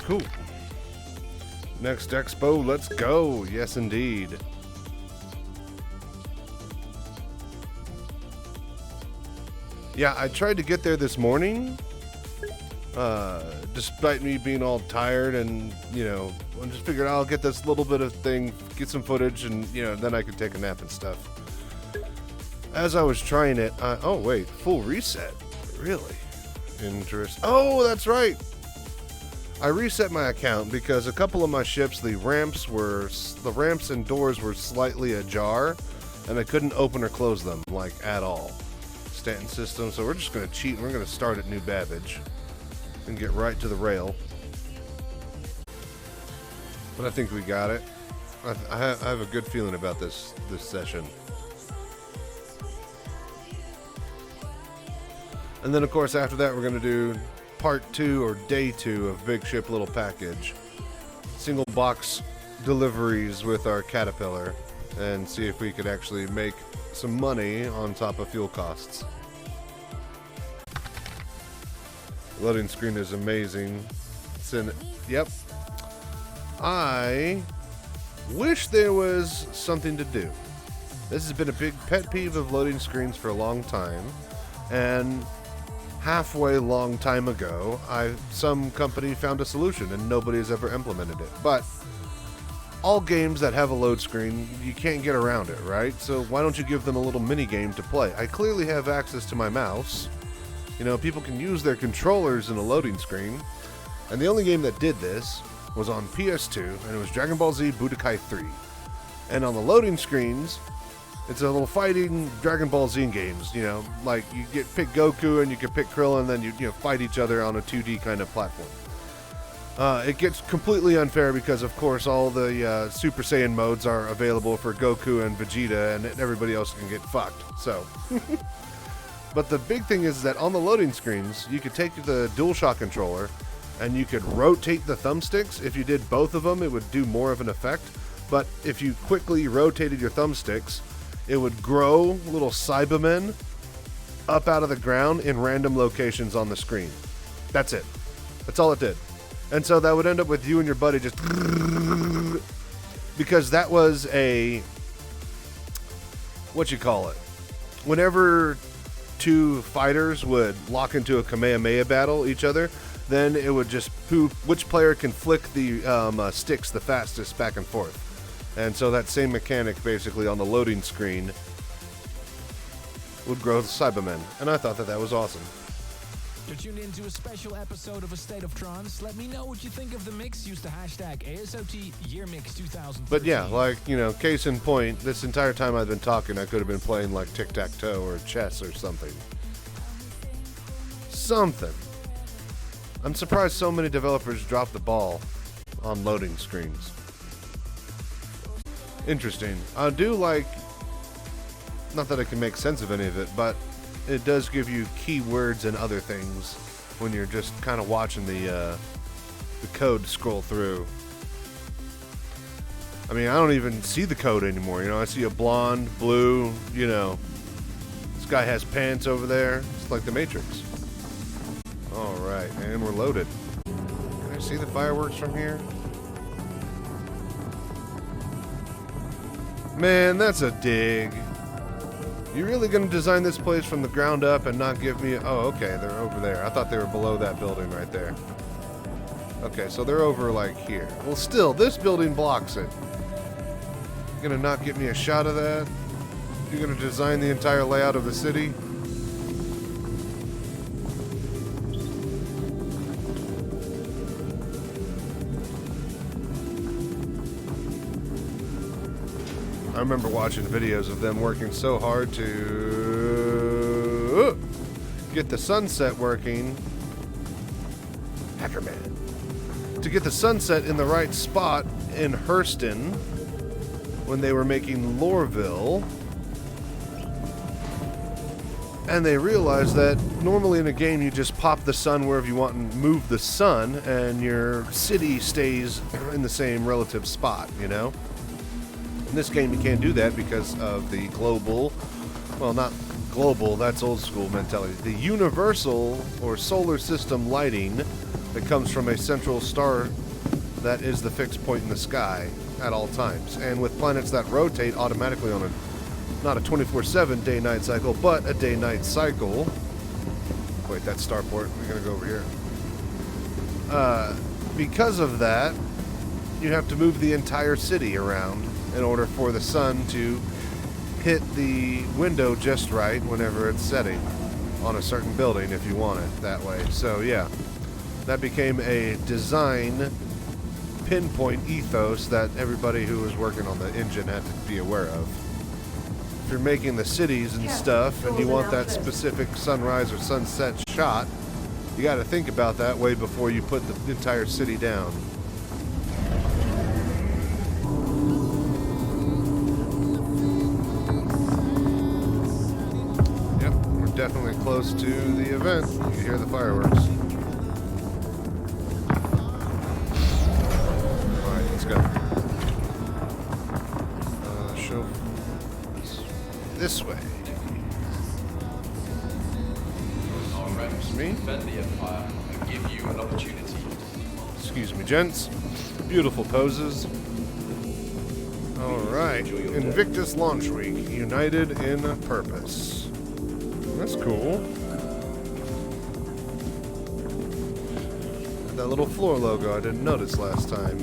Cool. Next Expo, let's go. Yes, indeed. Yeah, I tried to get there this morning, despite me being all tired and, you know, I just figured I'll get this little bit of thing, get some footage, and, you know, then I could take a nap and stuff. As I was trying it, oh wait, full reset. Really? Interesting. Oh, that's right. I reset my account because a couple of my ships, the ramps and doors were slightly ajar, and I couldn't open or close them, like, at all. Stanton system, so we're just going to cheat. We're going to start at New Babbage and get right to the rail. But I think we got it. I have a good feeling about this session. And then, of course, after that, we're going to do part 2 or day 2 of Big Ship Little Package. Single box deliveries with our Caterpillar and see if we could actually make some money on top of fuel costs. Loading screen is amazing. It's in, yep. I wish there was something to do. This has been a big pet peeve of loading screens for a long time, and halfway long time ago, some company found a solution and nobody has ever implemented it. But all games that have a load screen, you can't get around it, right? So why don't you give them a little mini game to play? I clearly have access to my mouse. You know, people can use their controllers in a loading screen. And the only game that did this was on PS2, and it was Dragon Ball Z Budokai 3. And on the loading screens, it's a little fighting Dragon Ball Z games, you know, like you pick Goku and you can pick Krillin, and then you know, fight each other on a 2D kind of platform. It gets completely unfair because, of course, all the Super Saiyan modes are available for Goku and Vegeta, and everybody else can get fucked. So, but the big thing is that on the loading screens, you could take the DualShock controller and you could rotate the thumbsticks. If you did both of them, it would do more of an effect. But if you quickly rotated your thumbsticks, it would grow little Cybermen up out of the ground in random locations on the screen. That's it. That's all it did. And so that would end up with you and your buddy just... Because that was a... What you call it? Whenever two fighters would lock into a Kamehameha battle each other, then it would just... Which player can flick the sticks the fastest back and forth. And so that same mechanic, basically, on the loading screen would grow the Cybermen. And I thought that was awesome. You're tuned in to a special episode of A State of Trance. Let me know what you think of the mix. Use the hashtag ASOT YearMix 2013. But yeah, like, you know, case in point, this entire time I've been talking, I could have been playing like tic-tac-toe or chess or something. I'm surprised so many developers dropped the ball on loading screens. Interesting. I do like, not that I can make sense of any of it, but it does give you keywords and other things when you're just kind of watching the code scroll through. I mean, I don't even see the code anymore. You know, I see a blonde, blue, you know, this guy has pants over there. It's like the Matrix. All right, and we're loaded. Can I see the fireworks from here? Man, that's a dig. You really gonna design this place from the ground up and not give me... Oh, okay, they're over there. I thought they were below that building right there. Okay, so they're over, like, here. Well, still, this building blocks it. You're gonna not get me a shot of that? You're gonna design the entire layout of the city? I remember watching videos of them working so hard to get the sunset working. Hackerman. To get the sunset in the right spot in Hurston when they were making Lorville. And they realized that normally in a game you just pop the sun wherever you want and move the sun and your city stays in the same relative spot, you know? In this game, you can't do that because of the global, well, not global, that's old school mentality. The universal or solar system lighting that comes from a central star that is the fixed point in the sky at all times. And with planets that rotate automatically on not a 24/7 day-night cycle, but a day-night cycle. Wait, that's starport. We're going to go over here. Because of that, you have to move the entire city around in order for the sun to hit the window just right whenever it's setting on a certain building if you want it that way. So yeah, that became a design pinpoint ethos that everybody who was working on the engine had to be aware of. If you're making the cities and stuff and you want that specific sunrise or sunset shot, you got to think about that way before you put the entire city down. Yep, we're definitely close to the event. You can hear the fireworks. Alright, let's go. Show this way. Me? Defend the Empire and give you an opportunity. Excuse me, gents. Beautiful poses. Alright. Invictus Launch Week. United in a Purpose. That's cool. That little floor logo I didn't notice last time.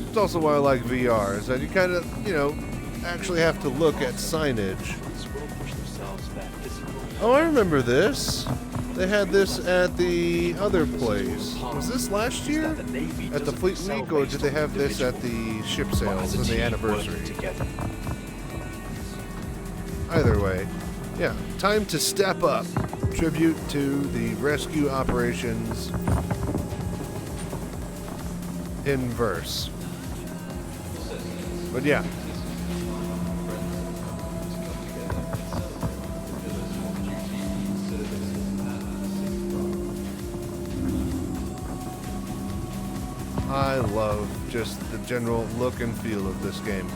It's also why I like VR, is that you kind of, actually have to look at signage. Oh, I remember this. They had this at the other place. Was this last year? At the Fleet Week, or did they have this at the ship sales and the anniversary? Either way, yeah, time to step up. Tribute to the rescue operations in verse. But yeah. I love just the general look and feel of this game.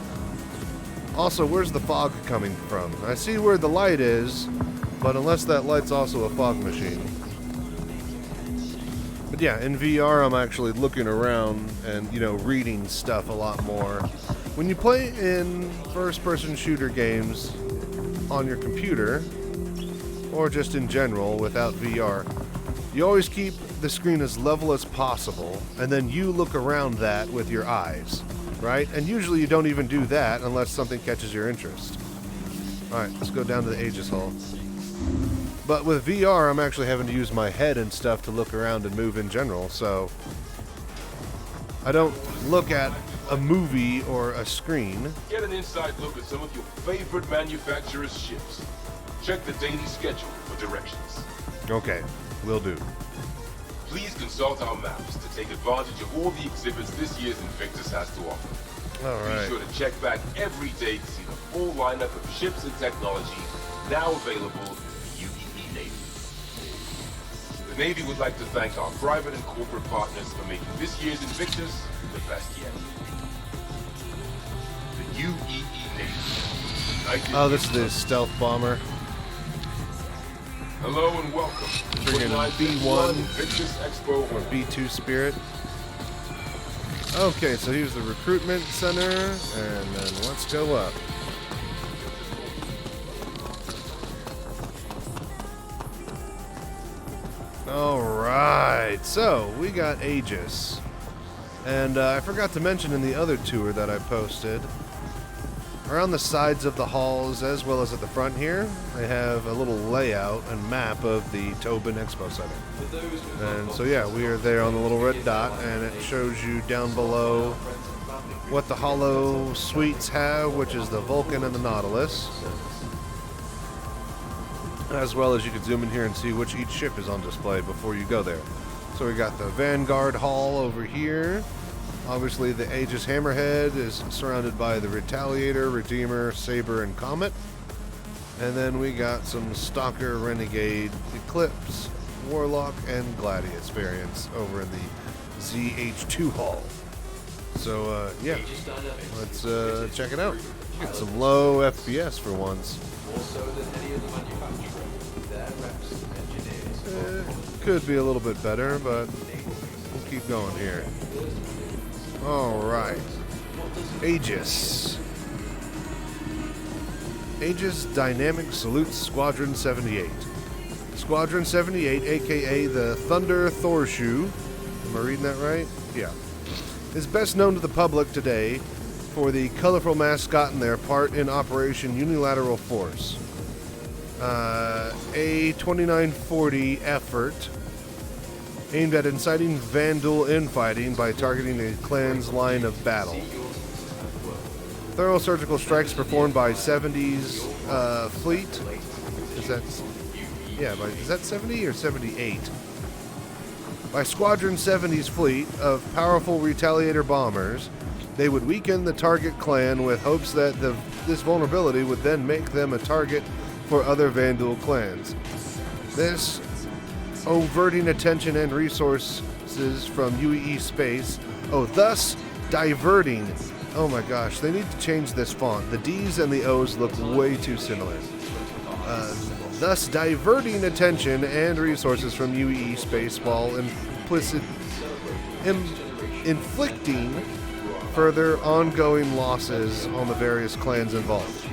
Also, where's the fog coming from? I see where the light is, but unless that light's also a fog machine. But yeah, in VR I'm actually looking around and, reading stuff a lot more. When you play in first-person shooter games on your computer, or just in general without VR, you always keep the screen as level as possible, and then you look around that with your eyes, right? And usually you don't even do that unless something catches your interest. Alright, let's go down to the Aegis Hall. But with VR, I'm actually having to use my head and stuff to look around and move in general, so I don't look at a movie or a screen. Get an inside look at some of your favorite manufacturers' ships. Check the daily schedule for directions. Okay, will do. Please consult our maps to take advantage of all the exhibits this year's Invictus has to offer. Alright. Be sure to check back every day to see the full lineup of ships and technology now available to the UEE Navy. The Navy would like to thank our private and corporate partners for making this year's Invictus the best yet. The UEE Navy. Oh, this is the stealth bomber. Hello and welcome to Friggin' 29th B1 Invictus Expo or B2 Spirit. Okay, so here's the recruitment center, and then let's go up. Alright, so we got Aegis. And I forgot to mention in the other tour that I posted, around the sides of the halls as well as at the front here, they have a little layout and map of the Tobin Expo Center. And so yeah, we are there on the little red dot, and it shows you down below what the Holo suites have, which is the Vulcan and the Nautilus. As well as you can zoom in here and see which each ship is on display before you go there. So we got the Vanguard Hall over here. Obviously the Aegis Hammerhead is surrounded by the Retaliator, Redeemer, Saber, and Comet. And then we got some Stalker, Renegade, Eclipse, Warlock, and Gladius variants over in the ZH2 Hall. So yeah, let's check it out. Get some low FPS for once. More so than any other manufacturer, their reps and engineers Could be a little bit better, but we'll keep going here. Alright. Aegis. Aegis Dynamic Salutes Squadron 78. Squadron 78, aka the Thunder Thorshoe, am I reading that right? Yeah. Is best known to the public today for the colorful mascot and their part in Operation Unilateral Force. A 2940 effort aimed at inciting Vandal infighting by targeting a clan's line of battle. Thorough surgical strikes performed by 70's fleet. Is that 70 or 78? By Squadron 70's fleet of powerful Retaliator bombers, they would weaken the target clan with hopes that this vulnerability would then make them a target for other Vandal clans. This averting attention and resources from UEE space, thus diverting. Oh my gosh, they need to change this font. The D's and the O's look way too similar. Thus diverting attention and resources from UEE space while inflicting further ongoing losses on the various clans involved.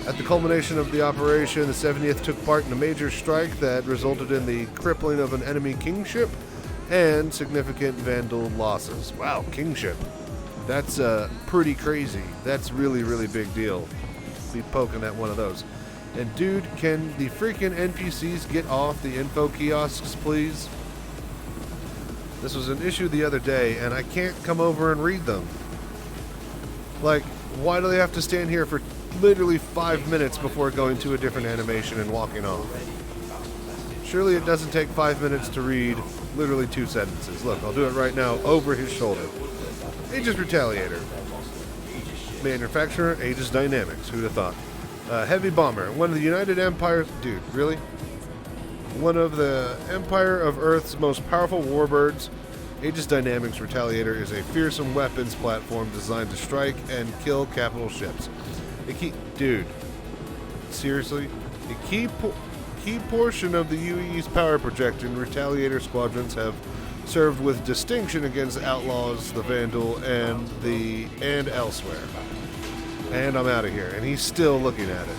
At the culmination of the operation, the 70th took part in a major strike that resulted in the crippling of an enemy kingship and significant Vandal losses. Wow, kingship. That's pretty crazy. That's really, really big deal. Be poking at one of those. And dude, can the freaking NPCs get off the info kiosks, please? This was an issue the other day, and I can't come over and read them. Like, why do they have to stand here for literally 5 minutes before going to a different animation and walking off? Surely it doesn't take 5 minutes to read literally 2 sentences. Look, I'll do it right now over his shoulder. Aegis Retaliator. Manufacturer, Aegis Dynamics. Who'd have thought? Heavy bomber. One of the United Empire... Dude, really? One of the Empire of Earth's most powerful warbirds, Aegis Dynamics Retaliator is a fearsome weapons platform designed to strike and kill capital ships. Dude, seriously? A key portion of the UEE's power projection, Retaliator squadrons have served with distinction against outlaws, the Vandal, and elsewhere. And I'm out of here. And he's still looking at it.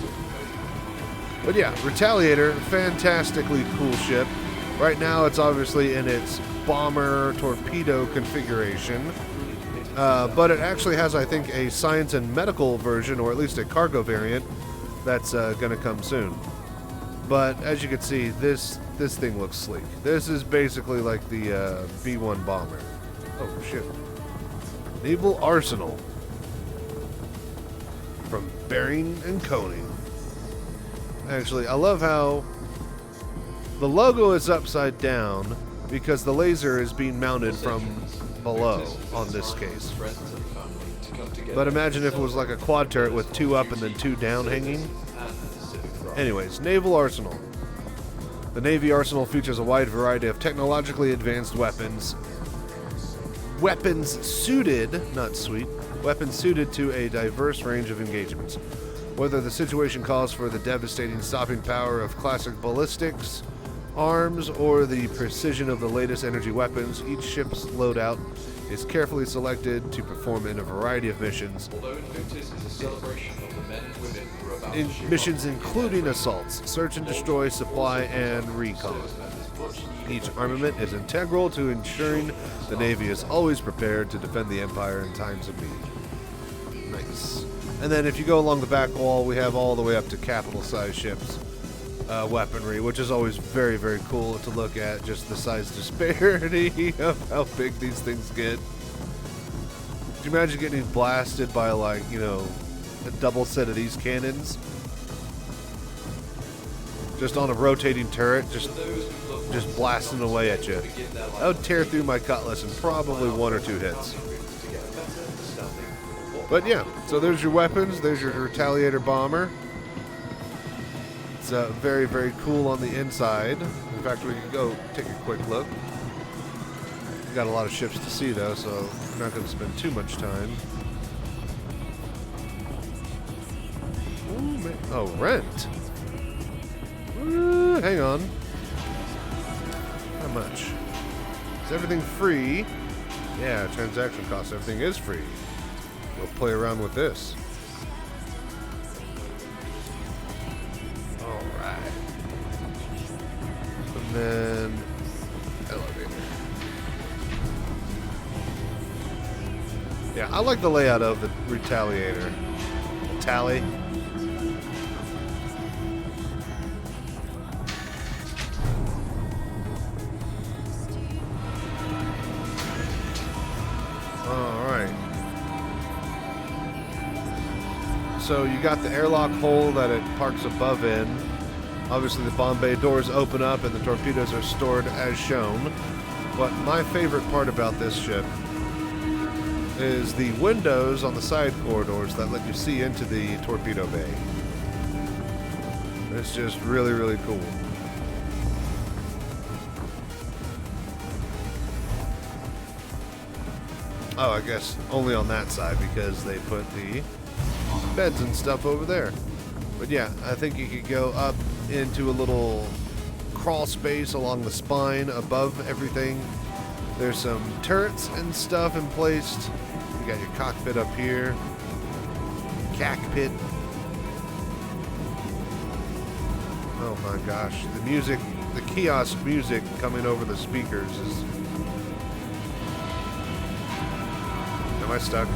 But yeah, Retaliator, fantastically cool ship. Right now it's obviously in its bomber torpedo configuration. But it actually has, I think, a science and medical version, or at least a cargo variant, that's going to come soon. But as you can see, this thing looks sleek. This is basically like the B-1 bomber. Oh, shit. Naval Arsenal. From Bering and Koning. Actually, I love how the logo is upside down because the laser is being mounted from below on this case. But imagine if it was like a quad turret with 2 up and then 2 down hanging. Anyways, Naval Arsenal. The Navy Arsenal features a wide variety of technologically advanced weapons. Weapons suited to a diverse range of engagements. Whether the situation calls for the devastating stopping power of classic ballistics, arms, or the precision of the latest energy weapons, each ship's loadout is carefully selected to perform in a variety of missions. Missions including assaults, search and destroy, supply, and recon. Each armament is integral to ensuring the Navy is always prepared to defend the Empire in times of need. Nice. And then if you go along the back wall, we have all the way up to capital-sized ships. Weaponry, which is always very, very cool to look at, just the size disparity of how big these things get. Could you imagine getting blasted by, like, you know, a double set of these cannons? Just on a rotating turret, just blasting away at you. That would tear through my cutlass in probably 1 or 2 hits. But yeah, so there's your weapons, there's your Retaliator bomber. It's very, very cool on the inside. In fact, we can go take a quick look. We've got a lot of ships to see, though, so we're not going to spend too much time. Ooh, oh, rent. Hang on. much. Is everything free? Yeah, transaction costs. Everything is free. We'll play around with this. Alright. And then elevator. Yeah, I like the layout of the Retaliator. Tally. Alright. So you got the airlock hole that it parks above in. Obviously the bomb bay doors open up and the torpedoes are stored as shown. But my favorite part about this ship is the windows on the side corridors that let you see into the torpedo bay. It's just really, really cool. Oh, I guess only on that side because they put the beds and stuff over there. But yeah, I think you could go up into a little crawl space along the spine above everything. There's some turrets and stuff in place. You got your cockpit up here. Cockpit. Oh my gosh. The music, the kiosk music coming over the speakers is... Am I stuck?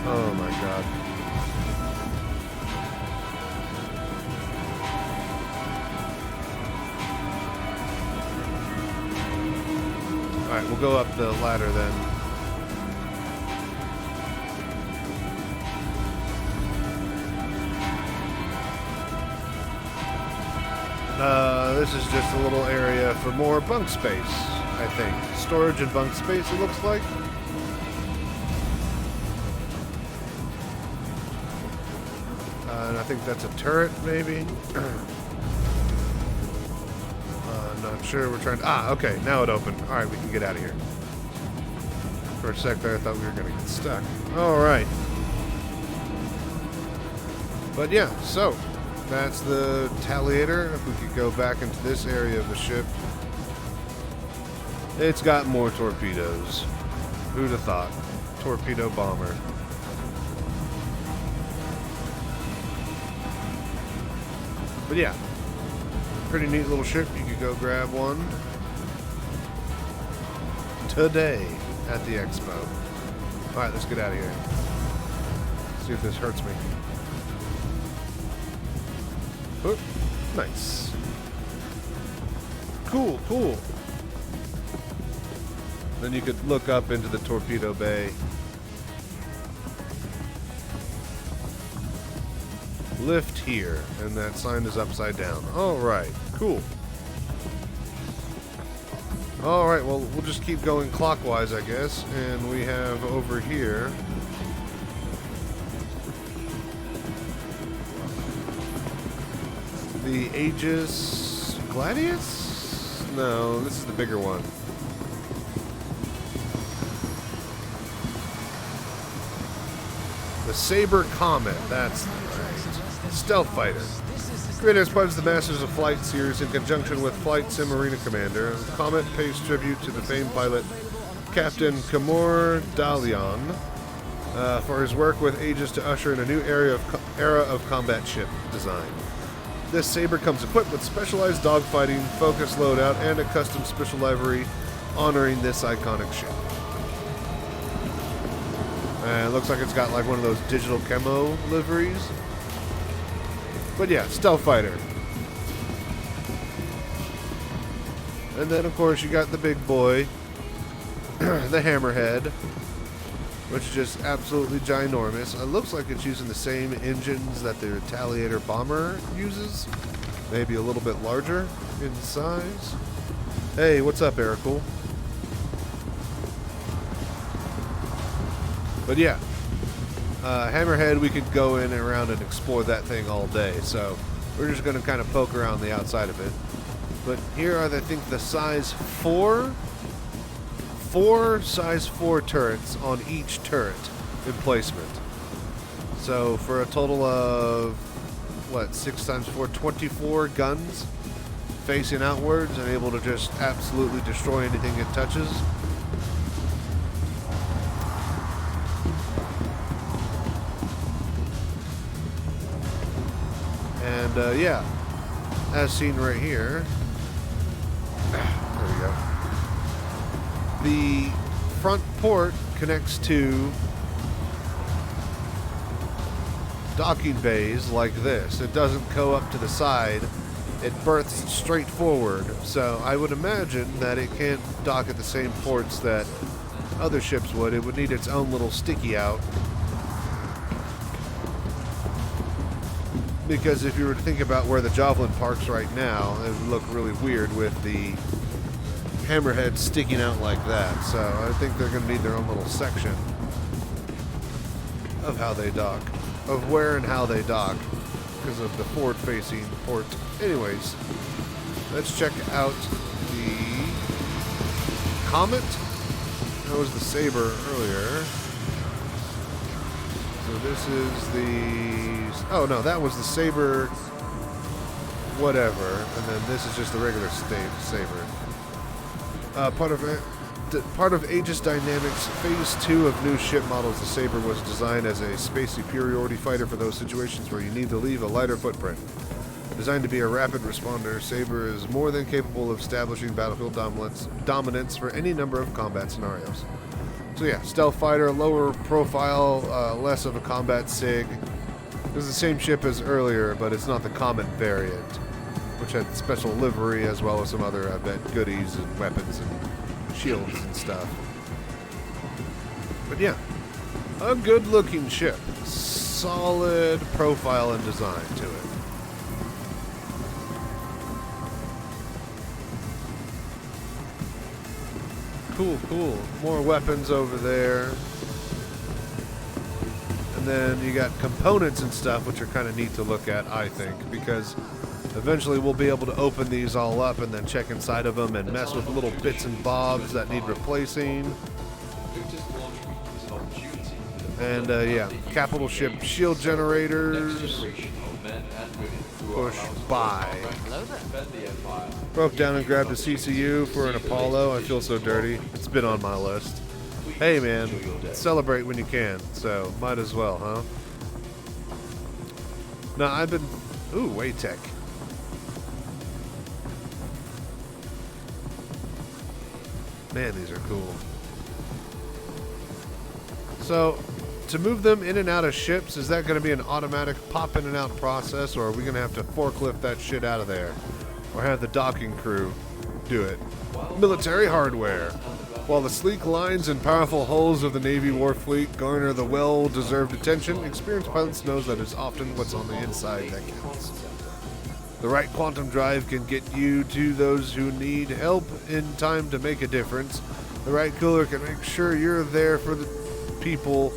Oh my god. Alright, we'll go up the ladder then. This is just a little area for more bunk space, I think. Storage and bunk space, it looks like. And I think that's a turret, maybe. Not sure. We're trying to... Ah, okay. Now it opened. All right, we can get out of here. For a sec there, I thought we were going to get stuck. All right. But yeah, so that's the Retaliator. If we could go back into this area of the ship. It's got more torpedoes. Who'd have thought? Torpedo bomber. But yeah, pretty neat little ship. You could go grab one today at the Expo. Alright, let's get out of here. See if this hurts me. Oh, nice. Cool, cool. Then you could look up into the torpedo bay. Lift here, and that sign is upside down. Alright, cool. Alright, well, we'll just keep going clockwise, I guess. And we have over here... the Aegis... Gladius? No, this is the bigger one. The Saber Comet, that's right. Stealth fighter. Created as part of the Masters of Flight series in conjunction with Flight Sim Arena Commander, Comet pays tribute to the famed pilot Captain Kamor Dalian for his work with Aegis to usher in a new era of combat ship design. This Saber comes equipped with specialized dogfighting, focus loadout, and a custom special livery honoring this iconic ship. And it looks like it's got like one of those digital camo liveries. But yeah, stealth fighter. And then of course you got the big boy, the Hammerhead, which is just absolutely ginormous. It looks like it's using the same engines that the Retaliator bomber uses. Maybe a little bit larger in size. Hey, what's up, Ericool? But yeah, Hammerhead, we could go in and around and explore that thing all day. So we're just going to kind of poke around the outside of it. But here are, I think, the size 4 size 4 turrets on each turret emplacement. So for a total of 6 times 4, 24 guns facing outwards and able to just absolutely destroy anything it touches. And yeah, as seen right here, there we go. The front port connects to docking bays like this. It doesn't go up to the side. It berths straight forward. So I would imagine that it can't dock at the same ports that other ships would. It would need its own little sticky out. Because if you were to think about where the Javelin parks right now, it would look really weird with the hammerhead sticking out like that. So I think they're going to need their own little section of how they dock, of where and how they dock, because of the forward-facing port. Anyways, let's check out the Comet. That was the Saber earlier. So this is the... Oh, no, that was the Saber whatever. And then this is just the regular Saber. Part of Aegis Dynamics Phase 2 of new ship models, the Saber was designed as a space superiority fighter for those situations where you need to leave a lighter footprint. Designed to be a rapid responder, Saber is more than capable of establishing battlefield dominance for any number of combat scenarios. So yeah, stealth fighter, lower profile, less of a combat SIG. It was the same ship as earlier, but it's not the Comet variant, which had special livery as well as some other, I bet, goodies and weapons and shields and stuff. But yeah, a good-looking ship. Solid profile and design to it. Cool, cool. More weapons over there. And then you got components and stuff, which are kind of neat to look at, I think, because eventually we'll be able to open these all up and then check inside of them and mess with little bits and bobs that need replacing. And yeah, capital ship shield generators. Push by. Broke down and grabbed a CCU for an Apollo. I feel so dirty. It's been on my list. Hey man, celebrate when you can, so might as well, huh? No, I've been... Ooh, Waytech. Man, these are cool. So, to move them in and out of ships, is that going to be an automatic pop in and out process, or are we going to have to forklift that shit out of there? Or have the docking crew do it? Military hardware. While the sleek lines and powerful hulls of the Navy war fleet garner the well-deserved attention, experienced pilots knows that it's often what's on the inside that counts. The right quantum drive can get you to those who need help in time to make a difference. The right cooler can make sure you're there for the people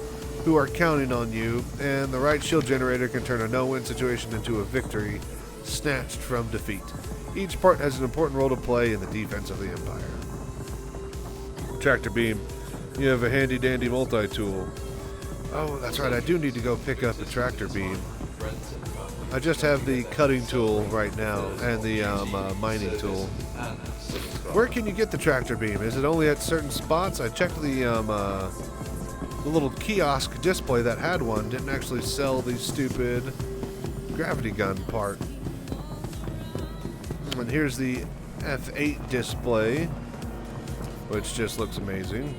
who are counting on you, and the right shield generator can turn a no-win situation into a victory snatched from defeat. Each part has an important role to play in the defense of the Empire. Tractor beam. You have a handy-dandy multi-tool. Oh, that's right, I do need to go pick up the tractor beam. I just have the cutting tool right now and the mining tool. Where can you get the tractor beam? Is it only at certain spots? I checked the little kiosk display that had one didn't actually sell the stupid gravity gun part. And here's the F8 display, which just looks amazing.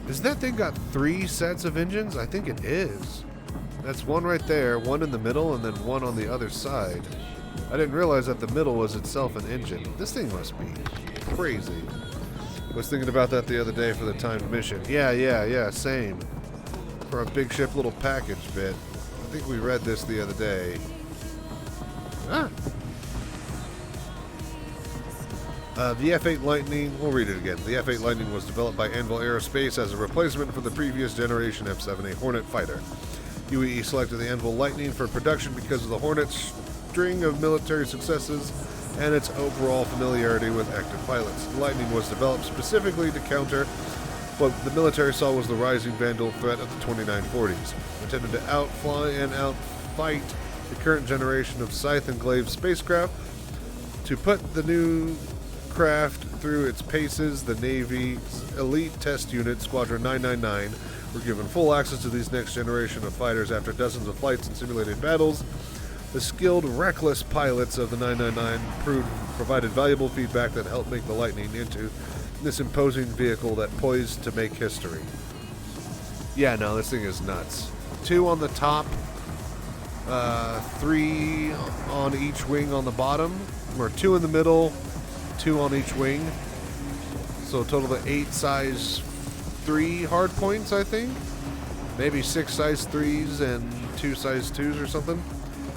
Is that thing got 3 sets of engines? I think it is. That's one right there, one in the middle, and then one on the other side. I didn't realize that the middle was itself an engine. This thing must be crazy. I was thinking about that the other day for the timed mission. Yeah, same. For a big ship little package bit. I think we read this the other day. The F-8 Lightning, we'll read it again. The F-8 Lightning was developed by Anvil Aerospace as a replacement for the previous generation F-7A Hornet fighter. UE selected the Anvil Lightning for production because of the Hornet's string of military successes and its overall familiarity with active pilots. The Lightning was developed specifically to counter what the military saw was the rising Vandal threat of the 2940s. Intended to outfly and outfight the current generation of Scythe and Glaive spacecraft. To put the new craft through its paces, the Navy's elite test unit, Squadron 999, were given full access to these next generation of fighters after dozens of flights and simulated battles. The skilled, reckless pilots of the 999 provided valuable feedback that helped make the Lightning into this imposing vehicle that poised to make history. Yeah, no, this thing is nuts. 2 on the top, 3 on each wing on the bottom, or 2 in the middle, 2 on each wing. So a total of 8 size 3 hard points, I think. Maybe 6 size 3s and 2 size 2s or something.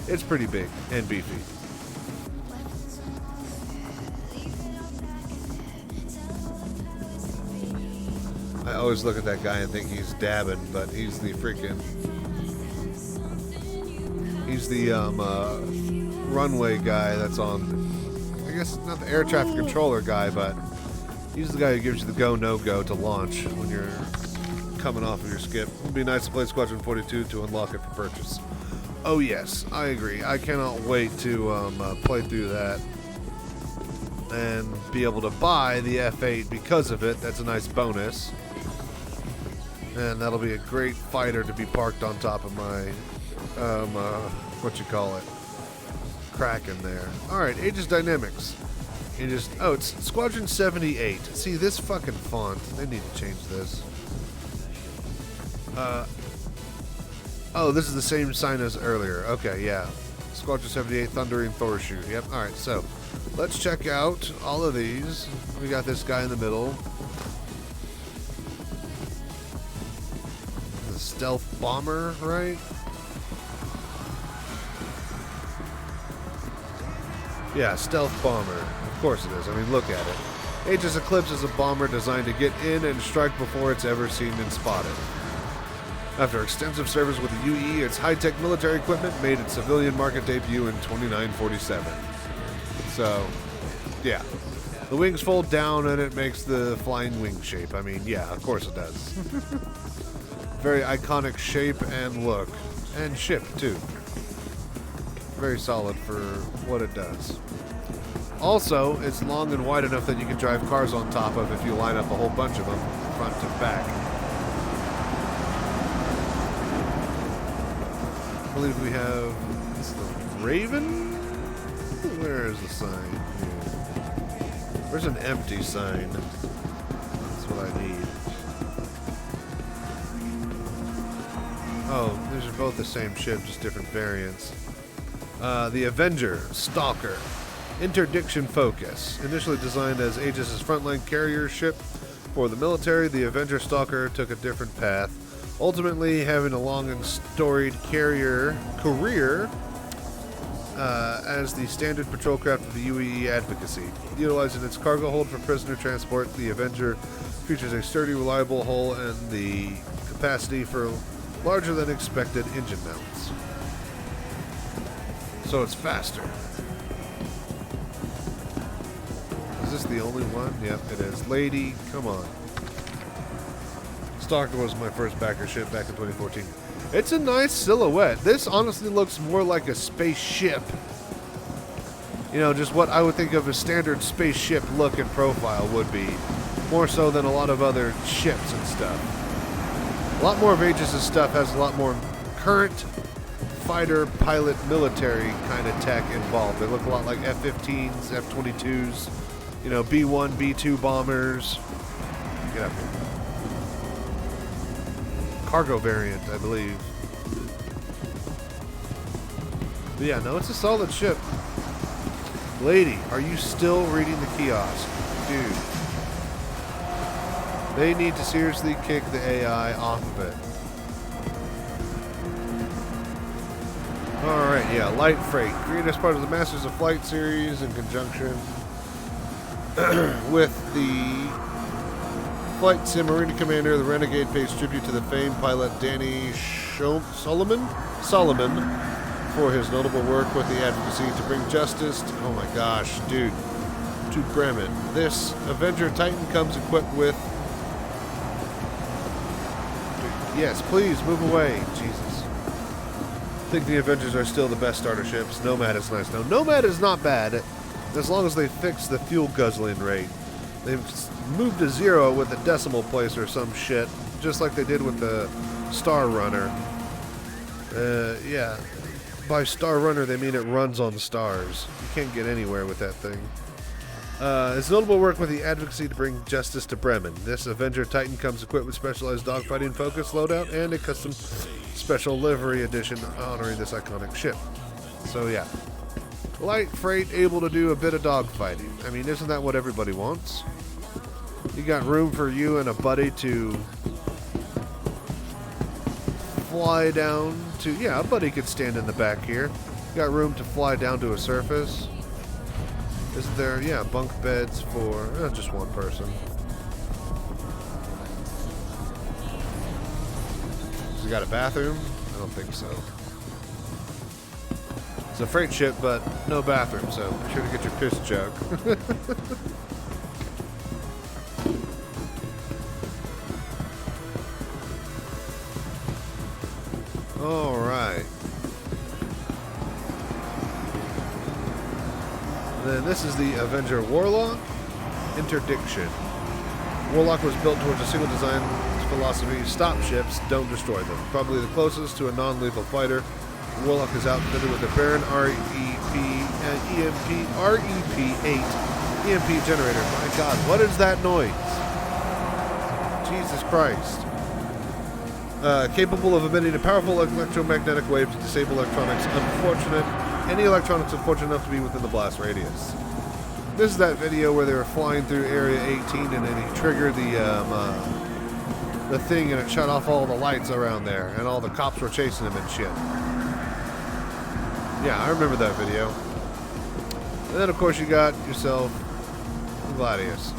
It's pretty big and beefy. I always look at that guy and think he's dabbing, but he's the runway guy that's on, I guess not the air traffic controller guy, but he's the guy who gives you the go, no-go to launch when you're coming off of your skip. It would be nice to play Squadron 42 to unlock it for purchase. Oh yes, I agree. I cannot wait to play through that and be able to buy the F8 because of it. That's a nice bonus. And that'll be a great fighter to be parked on top of my, Kraken there. Alright, Aegis Dynamics. It's Squadron 78. See, this fucking font. They need to change this. This is the same sign as earlier. Okay, yeah. Squadron 78, Thundering Thorshoe. Yep, alright, so let's check out all of these. We got this guy in the middle. The stealth bomber, right? Yeah, stealth bomber. Of course it is. I mean, look at it. Aegis Eclipse is a bomber designed to get in and strike before it's ever seen and spotted. After extensive service with the UE, its high-tech military equipment made its civilian market debut in 2947. So, yeah. The wings fold down and it makes the flying wing shape. I mean, yeah, of course it does. Very iconic shape and look. And ship, too. Very solid for what it does. Also, it's long and wide enough that you can drive cars on top of if you line up a whole bunch of them, front to back. I believe we have the Raven? Where is the sign? Where's an empty sign? That's what I need. Oh, these are both the same ship, just different variants. The Avenger, Stalker. Interdiction Focus. Initially designed as Aegis' frontline carrier ship for the military, the Avenger Stalker took a different path, ultimately having a long and storied career as the standard patrol craft of the UE advocacy. Utilizing its cargo hold for prisoner transport, the Avenger features a sturdy, reliable hull and the capacity for larger than expected engine mounts. So it's faster. Is this the only one? Yep, it is. Lady, come on. Stalker was my first backer ship back in 2014. It's a nice silhouette. This honestly looks more like a spaceship. You know, just what I would think of a standard spaceship look and profile would be. More so than a lot of other ships and stuff. A lot more of Aegis' stuff has a lot more current fighter, pilot, military kind of tech involved. They look a lot like F-15s, F-22s, you know, B-1, B-2 bombers. Get up here. Cargo variant, I believe. But yeah, no, it's a solid ship. Lady, are you still reading the kiosk? Dude. They need to seriously kick the AI off of it. Alright, yeah, Light Freight. Created as part of the Masters of Flight series in conjunction with the Flight Sim Marine Commander, the Renegade pays tribute to the famed pilot Danny Solomon for his notable work with the advocacy to bring justice to, oh my gosh, dude, to Bremen. This Avenger Titan comes equipped with, yes, please move away, Jesus. think the Avengers are still the best starter ships. Nomad is nice. Now, Nomad is not bad, as long as they fix the fuel guzzling rate. They've moved to 0 with a decimal place or some shit, just like they did with the Star Runner. Yeah. By Star Runner, they mean it runs on stars. You can't get anywhere with that thing. It's notable work with the advocacy to bring justice to Bremen. This Avenger Titan comes equipped with specialized dogfighting focus loadout and a custom special livery edition honoring this iconic ship. So yeah. Light freight able to do a bit of dogfighting. I mean, isn't that what everybody wants? You got room for you and a buddy to fly down to... Yeah, a buddy could stand in the back here. You got room to fly down to a surface. Isn't there... Yeah, bunk beds for just one person. Has it got a bathroom? I don't think so. It's a freight ship, but no bathroom, so be sure to get your piss jug. Alright. Then this is the Avenger Warlock. Interdiction. Warlock was built towards a single design philosophy: stop ships, don't destroy them. Probably the closest to a non-lethal fighter. Warlock is outfitted with a Baron REP and REP8 EMP generator. My God, what is that noise? Jesus Christ. Capable of emitting a powerful electromagnetic wave to disable electronics. Any electronics unfortunate enough to be within the blast radius. This is that video where they were flying through Area 18 and then he triggered the thing and it shut off all the lights around there and all the cops were chasing him and shit. Yeah, I remember that video. And then of course you got yourself Gladius.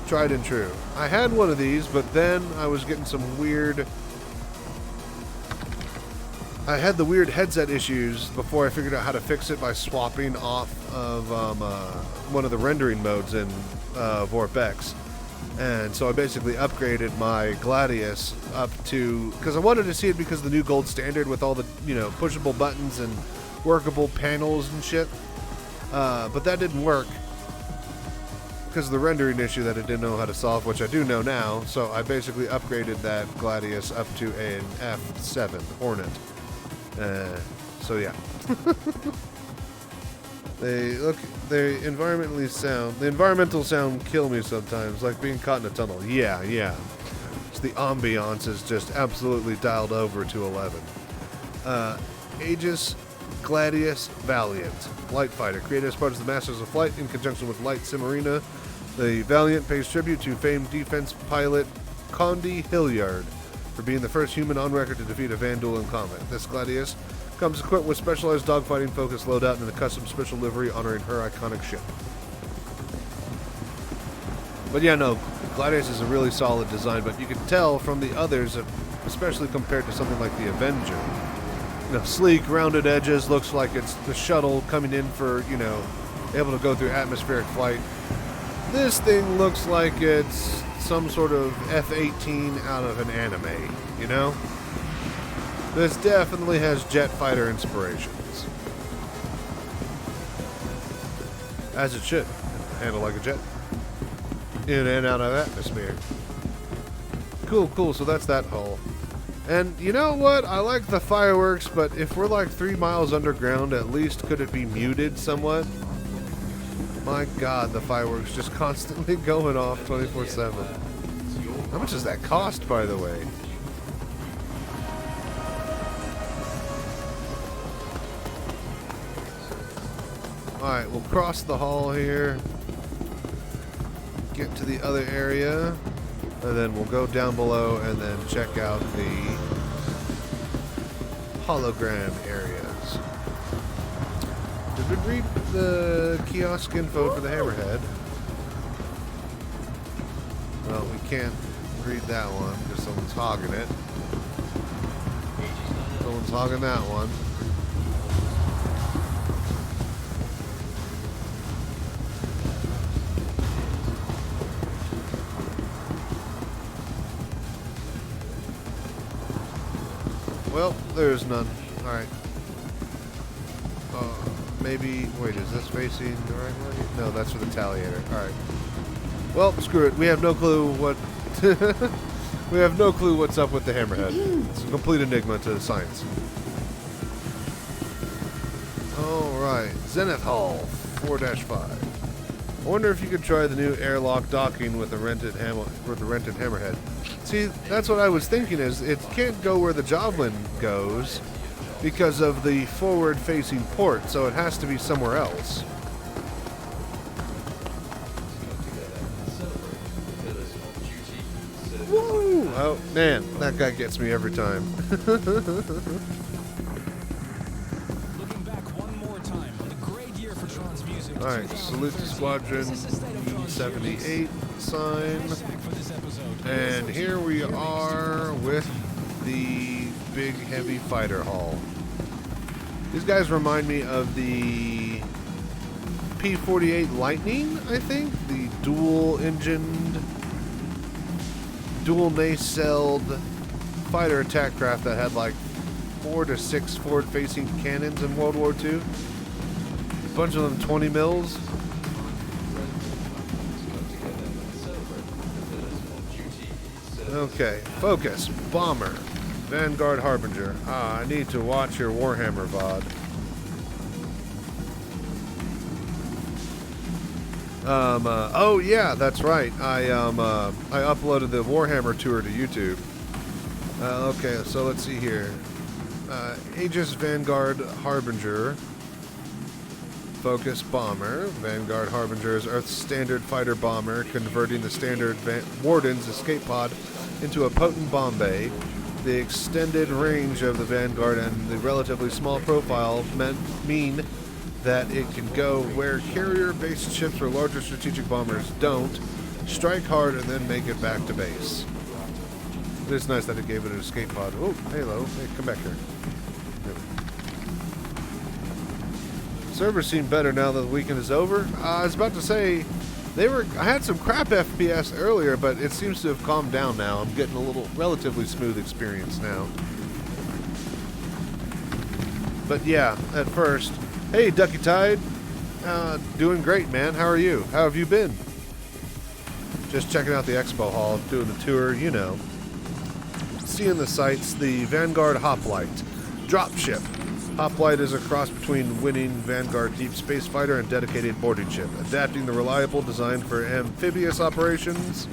Tried and true. I had one of these, but then I was getting some weird... I had the weird headset issues before I figured out how to fix it by swapping off of one of the rendering modes in Vorpex. And so I basically upgraded my Gladius up to... Because I wanted to see it because of the new gold standard with all the, pushable buttons and workable panels and shit. But that didn't work because of the rendering issue that I didn't know how to solve, which I do know now. So I basically upgraded that Gladius up to an F7 Hornet. So yeah. The environmental sound kill me sometimes, like being caught in a tunnel. Yeah. So the ambiance is just absolutely dialed over to 11. Aegis, Gladius, Valiant. Light fighter, created as part of the Masters of Flight in conjunction with Light Cimarina. The Valiant pays tribute to famed defense pilot Condi Hilliard for being the first human on record to defeat a Vandal in combat. This Gladius comes equipped with specialized dogfighting focus loadout and a custom special livery honoring her iconic ship. But yeah, no, Gladius is a really solid design, but you can tell from the others, especially compared to something like the Avenger. Sleek, rounded edges, looks like it's the shuttle coming in for, able to go through atmospheric flight. This thing looks like it's some sort of F-18 out of an anime, This definitely has jet fighter inspirations. As it should. Handle like a jet. In and out of atmosphere. Cool, so that's that hull. And you know what? I like the fireworks, but if we're like 3 miles underground, at least could it be muted somewhat? My God, the fireworks just constantly going off 24/7. How much does that cost, by the way? Alright, we'll cross the hall here. Get to the other area. And then we'll go down below and then check out the hologram areas. Did we read the kiosk info for the Hammerhead? Well, we can't read that one because someone's hogging it. Someone's hogging that one. there's none. All right. Maybe, wait, is this facing the right way? No, that's for the Taliator. All right. Well, screw it. We have no clue what... we have no clue what's up with the Hammerhead. It's a complete enigma to science. All right. Zenith Hall, 4-5. I wonder if you could try the new airlock docking with the rented Hammerhead. See, that's what I was thinking is it can't go where the Javelin goes because of the forward-facing port, so it has to be somewhere else. Woo! Oh, man, that guy gets me every time. Looking back one more time on the great year for Tron's music. Alright, salute to Squadron E78 sign. And here we are with the big heavy fighter hull. These guys remind me of the P-48 Lightning, I think. The dual-engined, dual nacelled fighter attack craft that had like 4 to 6 forward-facing cannons in World War II. A bunch of them 20 mils. Okay, focus. Bomber. Vanguard Harbinger. I need to watch your Warhammer VOD. Oh yeah, that's right. I uploaded the Warhammer tour to YouTube. Okay, so let's see here. Aegis Vanguard Harbinger. Focus Bomber. Vanguard Harbinger is Earth's standard fighter bomber, converting the standard Warden's escape pod into a potent bomb bay. The extended range of the Vanguard and the relatively small profile mean that it can go where carrier-based ships or larger strategic bombers don't, strike hard, and then make it back to base. It is nice that it gave it an escape pod. Oh, Halo. Hey, come back here. Servers seem better now that the weekend is over. I was about to say, I had some crap FPS earlier, but it seems to have calmed down now. I'm getting a little relatively smooth experience now. But yeah, at first, hey Ducky Tide, doing great, man. How are you? How have you been? Just checking out the Expo hall, doing the tour, you know. Seeing the sights, the Vanguard Hoplite, dropship. Hoplite is a cross between winning Vanguard deep space fighter and dedicated boarding ship, adapting the reliable design for amphibious operations.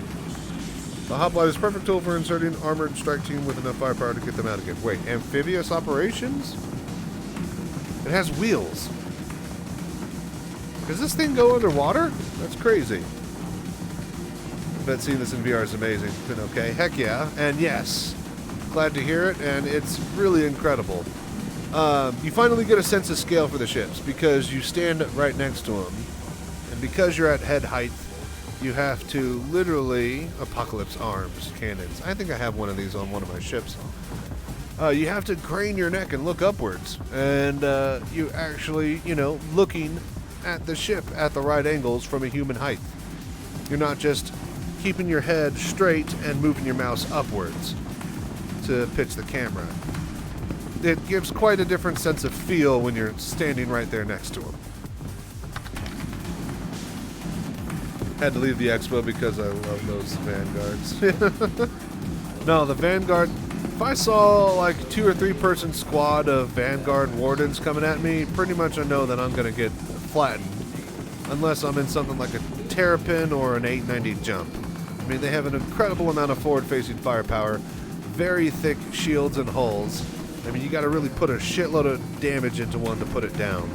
The Hoplite is a perfect tool for inserting armored strike team with enough firepower to get them out again. Wait, amphibious operations? It has wheels. Does this thing go underwater? That's crazy. I bet seeing this in VR is amazing. Been okay. Heck yeah. And yes, glad to hear it, and it's really incredible. You finally get a sense of scale for the ships because you stand right next to them, and because you're at head height, you have to literally Apocalypse arms cannons. I think I have one of these on one of my ships. You have to crane your neck and look upwards, and you actually, looking at the ship at the right angles from a human height. You're not just keeping your head straight and moving your mouse upwards to pitch the camera. It gives quite a different sense of feel when you're standing right there next to them. Had to leave the Expo because I love those Vanguards. No, the Vanguard, if I saw like 2 or 3 person squad of Vanguard Wardens coming at me, pretty much I know that I'm going to get flattened. Unless I'm in something like a Terrapin or an 890 jump. I mean, they have an incredible amount of forward-facing firepower, very thick shields and hulls. I mean, you got to really put a shitload of damage into one to put it down.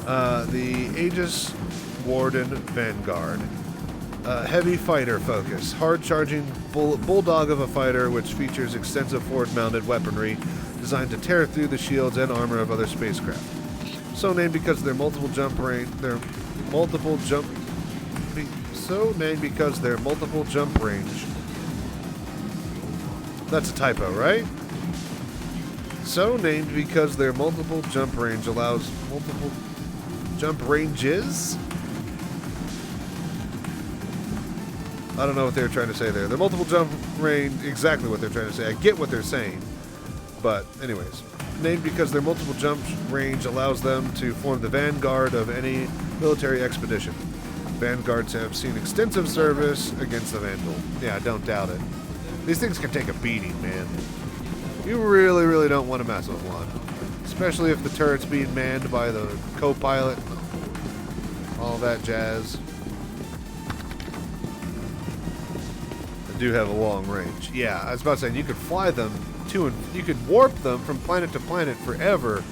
The Aegis Warden Vanguard. Heavy fighter focus. Hard-charging bulldog of a fighter which features extensive forward-mounted weaponry designed to tear through the shields and armor of other spacecraft. So named because of their multiple jump range. That's a typo, right? So named because their multiple jump range allows multiple jump ranges? I don't know what they were trying to say there. Their multiple jump range, exactly what they're trying to say. I get what they're saying. But anyways, named because their multiple jump range allows them to form the vanguard of any military expedition. Vanguards have seen extensive service against the Vandal. Yeah, I don't doubt it. These things can take a beating, man. You really, really don't want to mess with one. Especially if the turret's being manned by the co-pilot. All that jazz. They do have a long range. Yeah, I was about to say, you could fly them to and you could warp them from planet to planet forever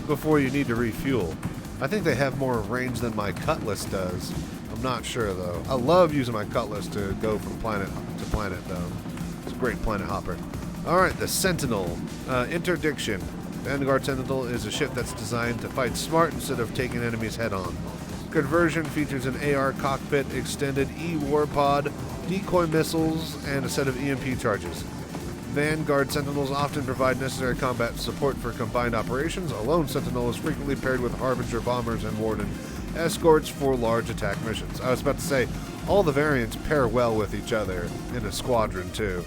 before you need to refuel. I think they have more range than my Cutlass does. I'm not sure, though. I love using my Cutlass to go from planet to planet, though. It's a great planet hopper. Alright, the Sentinel. Interdiction. Vanguard Sentinel is a ship that's designed to fight smart instead of taking enemies head-on. Conversion features an AR cockpit, extended E-war pod, decoy missiles, and a set of EMP charges. Vanguard Sentinels often provide necessary combat support for combined operations. A lone Sentinel is frequently paired with Harbinger bombers and Warden escorts for large attack missions. I was about to say, all the variants pair well with each other in a squadron, too.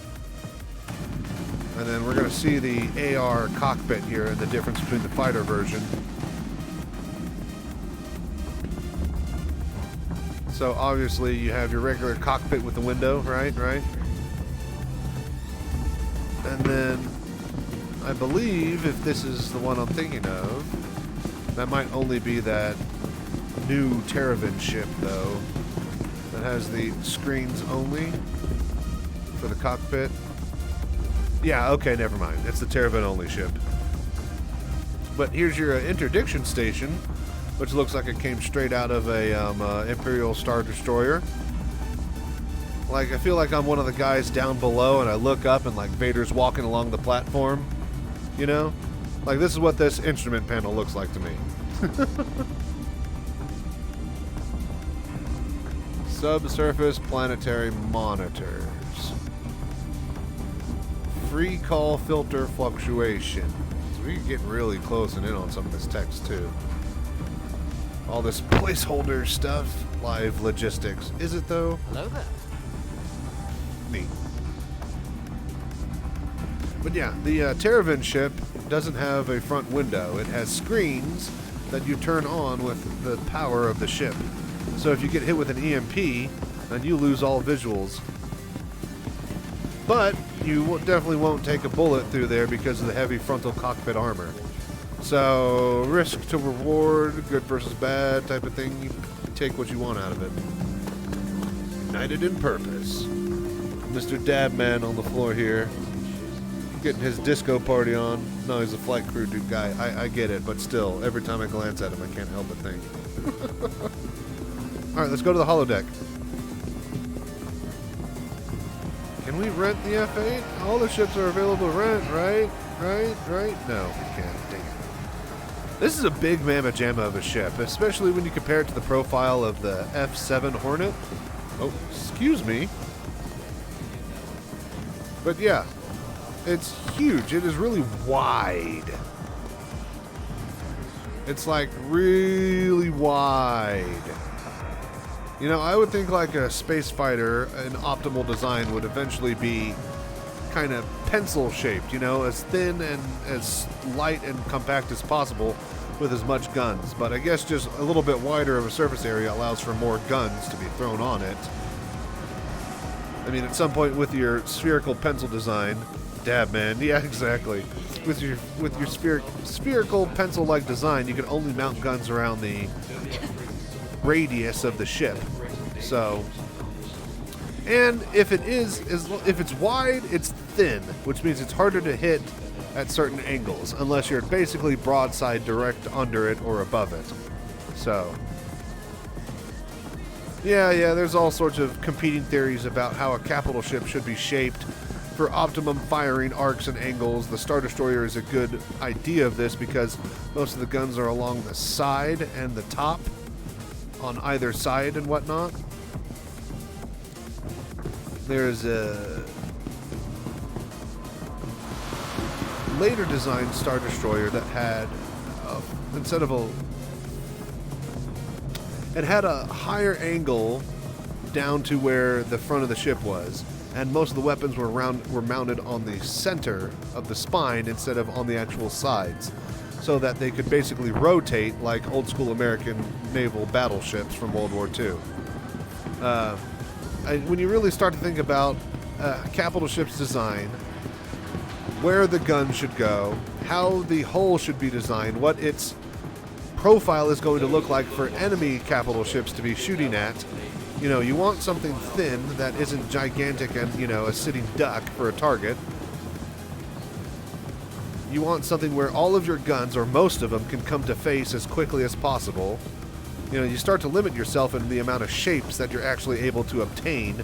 And then we're going to see the AR cockpit here and the difference between the fighter version. So obviously you have your regular cockpit with the window, right? And then I believe if this is the one I'm thinking of, that might only be that new Terravan ship, though, that has the screens only for the cockpit. Yeah, okay, never mind. It's the Terravan only ship. But here's your interdiction station, which looks like it came straight out of a Imperial Star Destroyer. Like, I feel like I'm one of the guys down below and I look up and like Vader's walking along the platform, you know? Like, this is what this instrument panel looks like to me. Subsurface planetary monitors. Free call filter fluctuation. So we can get really close and in on some of this text too. All this placeholder stuff. Live logistics. Is it though? Hello there. Neat. But yeah, the Terravan ship doesn't have a front window. It has screens that you turn on with the power of the ship. So if you get hit with an EMP, then you lose all visuals. But you definitely won't take a bullet through there because of the heavy frontal cockpit armor. So risk to reward, good versus bad type of thing. You take what you want out of it. United in purpose. Mr. Dabman on the floor here, getting his disco party on. No, he's a flight crew dude guy. I get it, but still, every time I glance at him, I can't help but think. All right, let's go to the holodeck. Can we rent the F8? All the ships are available to rent, right? No, we can't. Dang it. This is a big mamma jamma of a ship, especially when you compare it to the profile of the F7 Hornet. Oh, excuse me. But yeah, it's huge. It is really wide. It's like really wide. You know, I would think like a space fighter, an optimal design would eventually be kind of pencil shaped, you know, as thin and as light and compact as possible with as much guns. But I guess just a little bit wider of a surface area allows for more guns to be thrown on it. I mean, at some point with your spherical pencil design, dab man, yeah, exactly. With your spherical pencil-like design, you can only mount guns around the radius of the ship. So, and if it's wide, it's thin, which means it's harder to hit at certain angles, unless you're basically broadside direct under it or above it. So, yeah, there's all sorts of competing theories about how a capital ship should be shaped for optimum firing arcs and angles. The Star Destroyer is a good idea of this because most of the guns are along the side and the top, on either side and whatnot. There's a later designed Star Destroyer that had, it had a higher angle down to where the front of the ship was, and most of the weapons were mounted on the center of the spine instead of on the actual sides, so that they could basically rotate like old school American naval battleships from World War II. And when you really start to think about capital ship's design, where the gun should go, how the hull should be designed, what its profile is going to look like for enemy capital ships to be shooting at, you know, you want something thin that isn't gigantic and, you know, a sitting duck for a target. You want something where all of your guns, or most of them, can come to face as quickly as possible. You know, you start to limit yourself in the amount of shapes that you're actually able to obtain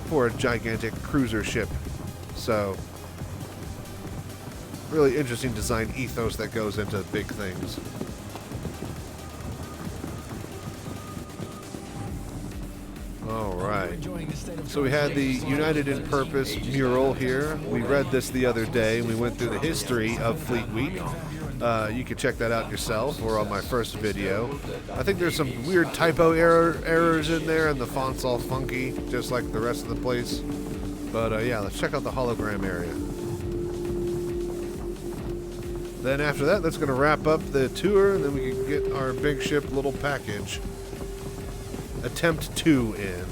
for a gigantic cruiser ship. So, really interesting design ethos that goes into big things. Alright. So we had the United in Purpose mural here. We read this the other day. We went through the history of Fleet Week. You can check that out yourself, or on my first video. I think there's some weird typo errors in there, and the font's all funky, just like the rest of the place. But yeah, let's check out the hologram area. Then after that, that's going to wrap up the tour, and then we can get our big ship little package. Attempt 2 in.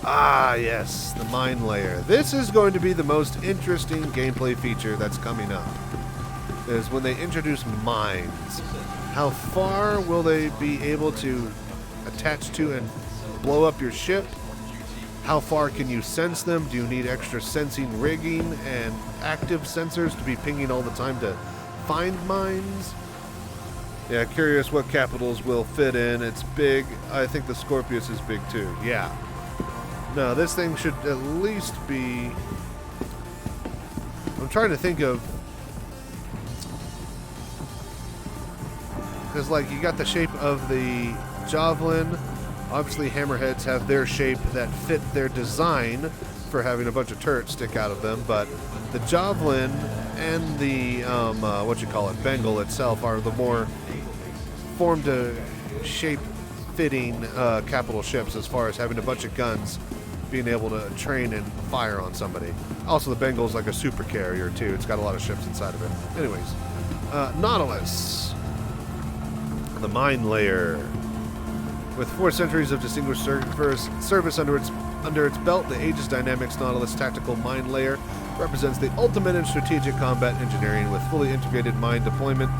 Ah, yes, the mine layer. This is going to be the most interesting gameplay feature that's coming up. Is when they introduce mines. How far will they be able to attach to and blow up your ship? How far can you sense them? Do you need extra sensing rigging and active sensors to be pinging all the time to find mines? Yeah, curious what capitals will fit in. It's big. I think the Scorpius is big too. Yeah. No, this thing should at least be... I'm trying to think of... Because, like, you got the shape of the Javelin. Obviously, hammerheads have their shape that fit their design for having a bunch of turrets stick out of them. But the Javelin and the, Bengal itself are the more formed to shape-fitting capital ships as far as having a bunch of guns being able to train and fire on somebody. Also, the Bengal's like a super carrier, too. It's got a lot of ships inside of it. Anyways, Nautilus. The mine layer. With 4 centuries of distinguished service under its belt, the Aegis Dynamics Nautilus Tactical Mine Layer represents the ultimate in strategic combat engineering with fully integrated mine deployment,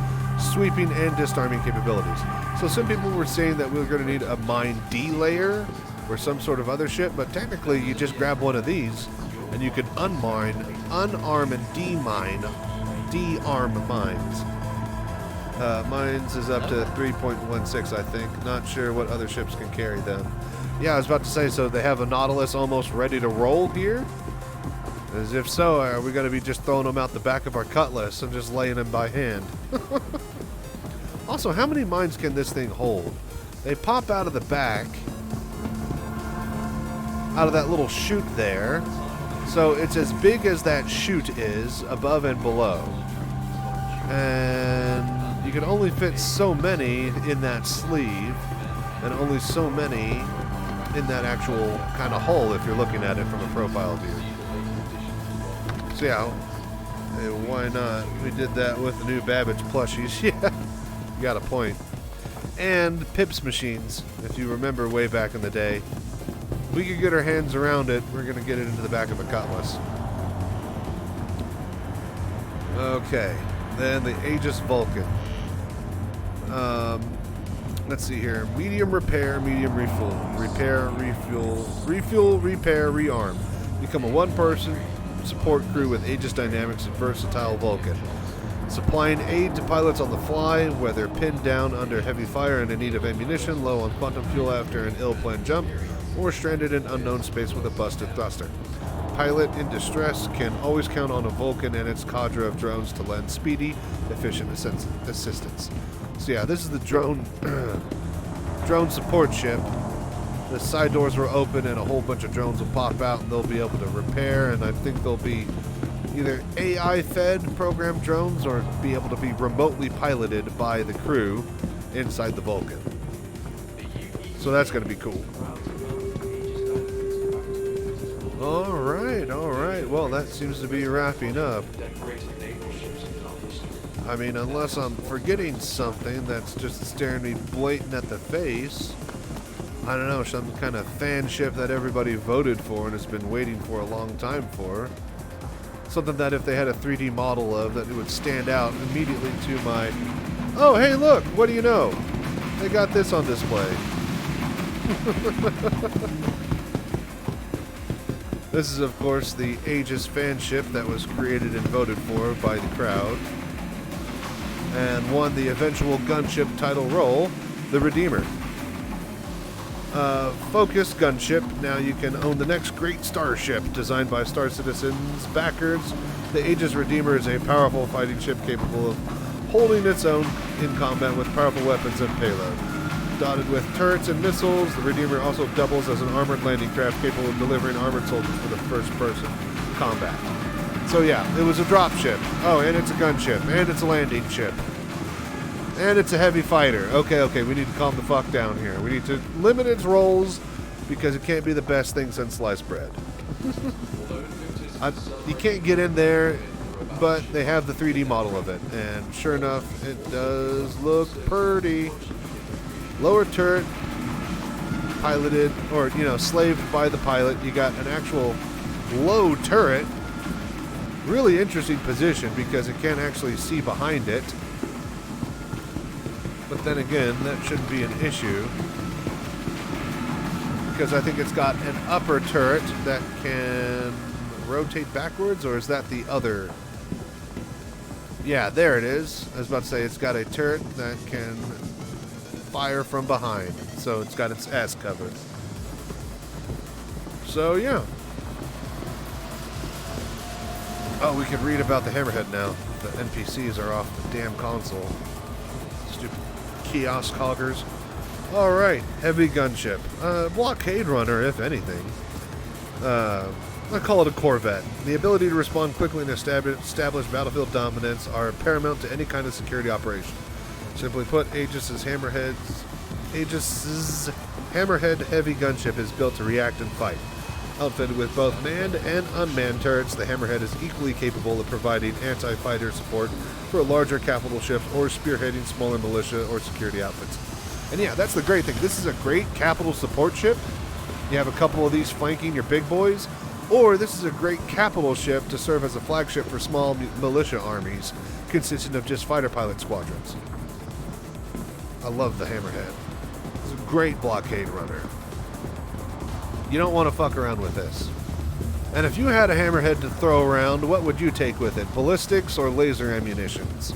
sweeping, and disarming capabilities. So some people were saying that we were going to need a mine D layer or some sort of other ship, but technically you just grab one of these and you could unarm and de-arm mines. Mines is up to 3.16, I think. Not sure what other ships can carry them. Yeah, I was about to say, so they have a Nautilus almost ready to roll here? As if so, are we going to be just throwing them out the back of our Cutlass and just laying them by hand? Also, how many mines can this thing hold? They pop out of the back, out of that little chute there. So it's as big as that chute is, above and below. And you can only fit so many in that sleeve, and only so many in that actual kind of hull if you're looking at it from a profile view. So yeah, hey, why not? We did that with the new Babbage plushies. Yeah, you got a point. And Pips machines, if you remember way back in the day. We could get our hands around it, we're going to get it into the back of a Cutlass. Okay, then the Aegis Vulcan. Let's see here. Medium repair, medium refuel. Repair, refuel, repair, rearm. Become a one-person support crew with Aegis Dynamics versatile Vulcan. Supplying aid to pilots on the fly, whether pinned down under heavy fire and in need of ammunition, low on quantum fuel after an ill-planned jump, or stranded in unknown space with a busted thruster. Pilot in distress can always count on a Vulcan and its cadre of drones to lend speedy, efficient assistance. So yeah, this is the drone support ship. The side doors will open and a whole bunch of drones will pop out and they'll be able to repair, and I think they'll be either AI-fed programmed drones or be able to be remotely piloted by the crew inside the Vulcan. So that's going to be cool. All right. Well, that seems to be wrapping up. I mean, unless I'm forgetting something that's just staring me blatant at the face. I don't know, some kind of fan ship that everybody voted for and has been waiting for a long time for. Something that if they had a 3D model of, that it would stand out immediately to my... Oh, hey, look, what do you know? They got this on display. This is, of course, the Aegis fan ship that was created and voted for by the crowd, and won the eventual gunship title role, the Redeemer. Focused gunship, now you can own the next great starship designed by Star Citizen's backers. The Aegis Redeemer is a powerful fighting ship capable of holding its own in combat with powerful weapons and payload. Dotted with turrets and missiles, the Redeemer also doubles as an armored landing craft capable of delivering armored soldiers for the first-person combat. So yeah, it was a drop ship. Oh, and it's a gunship, and it's a landing ship. And it's a heavy fighter. Okay, we need to calm the fuck down here. We need to limit its roles because it can't be the best thing since sliced bread. You can't get in there, but they have the 3D model of it. And sure enough, it does look pretty. Lower turret, piloted, or, slaved by the pilot. You got an actual low turret. Really interesting position because it can't actually see behind it. But then again, that shouldn't be an issue. Because I think it's got an upper turret that can rotate backwards, or is that the other? Yeah, there it is. I was about to say it's got a turret that can fire from behind. So it's got its ass covered. So, yeah. Oh, we can read about the Hammerhead now. The NPCs are off the damn console. Stupid kiosk hoggers. Alright, heavy gunship. Blockade runner, if anything. I call it a corvette. The ability to respond quickly and establish battlefield dominance are paramount to any kind of security operation. Simply put, Aegis's Hammerhead heavy gunship is built to react and fight. Outfitted with both manned and unmanned turrets, the Hammerhead is equally capable of providing anti-fighter support for larger capital ships or spearheading smaller militia or security outfits. And yeah, that's the great thing. This is a great capital support ship. You have a couple of these flanking your big boys, or this is a great capital ship to serve as a flagship for small militia armies consisting of just fighter pilot squadrons. I love the Hammerhead. It's a great blockade runner. You don't want to fuck around with this. And if you had a Hammerhead to throw around, what would you take with it? Ballistics or laser ammunitions?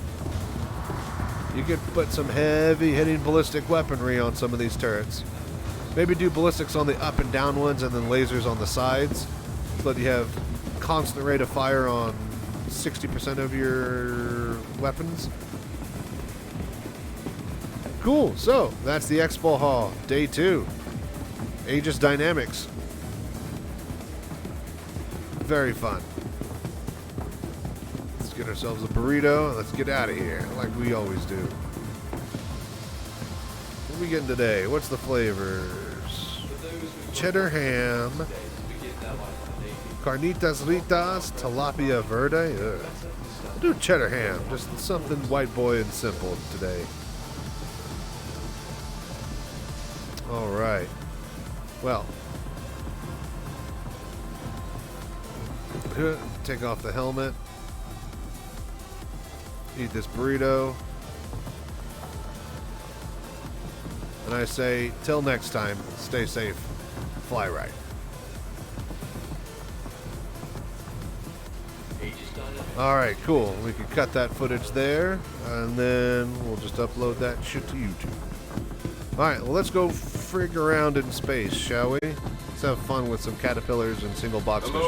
You could put some heavy hitting ballistic weaponry on some of these turrets. Maybe do ballistics on the up and down ones and then lasers on the sides, so that you have constant rate of fire on 60% of your weapons. Cool, so that's the Expo Hall, day 2. Aegis Dynamics. Very fun. Let's get ourselves a burrito and let's get out of here, like we always do. What are we getting today? What's the flavors? Cheddar ham, carnitas ritas, tilapia verde. Ugh. I'll do cheddar ham, just something white boy and simple today. All right. Well, take off the helmet, eat this burrito, and I say, till next time, stay safe, fly right. Alright, cool. We can cut that footage there, and then we'll just upload that shit to YouTube. Alright, well, let's go frig around in space, shall we? Let's have fun with some caterpillars and single box Hello